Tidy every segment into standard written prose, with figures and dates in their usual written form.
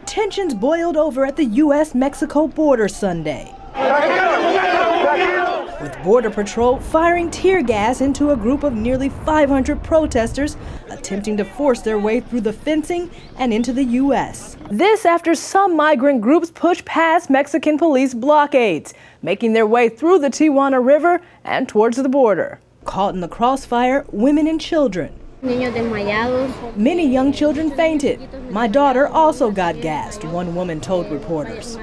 Tensions boiled over at the U.S.-Mexico border Sunday, with Border Patrol firing tear gas into a group of nearly 500 protesters attempting to force their way through the fencing and into the U.S. This after some migrant groups pushed past Mexican police blockades, making their way through the Tijuana River and towards the border. Caught in the crossfire, women and children. Many young children fainted. My daughter also got gassed, one woman told reporters.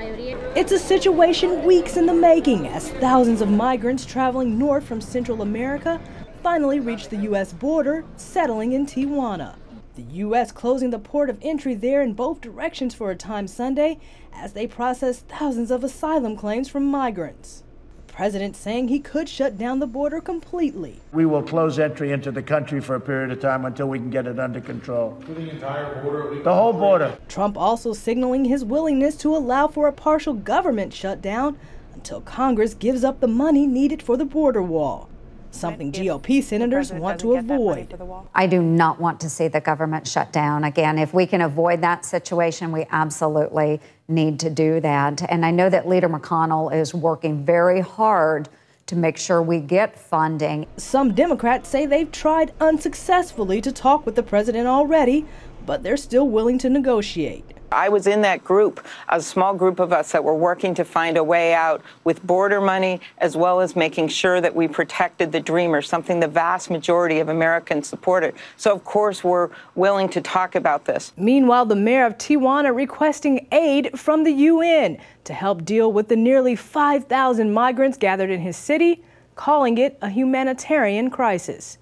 It's a situation weeks in the making as thousands of migrants traveling north from Central America finally reached the U.S. border, settling in Tijuana. The U.S. closing the port of entry there in both directions for a time Sunday as they processed thousands of asylum claims from migrants. The president saying he could shut down the border completely. We will close entry into the country for a period of time until we can get it under control. The entire border? The whole border. Trump also signaling his willingness to allow for a partial government shutdown until Congress gives up the money needed for the border wall, something GOP senators want to avoid. I do not want to see the government shut down. Again, if we can avoid that situation, we absolutely need to do that. And I know that Leader McConnell is working very hard to make sure we get funding. Some Democrats say they've tried unsuccessfully to talk with the president already, but they're still willing to negotiate. I was in that group, a small group of us that were working to find a way out with border money, as well as making sure that we protected the dreamers, something the vast majority of Americans supported. So, of course, we're willing to talk about this. Meanwhile, the mayor of Tijuana requesting aid from the UN to help deal with the nearly 5,000 migrants gathered in his city, calling it a humanitarian crisis.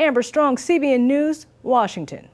Amber Strong, CBN News, Washington.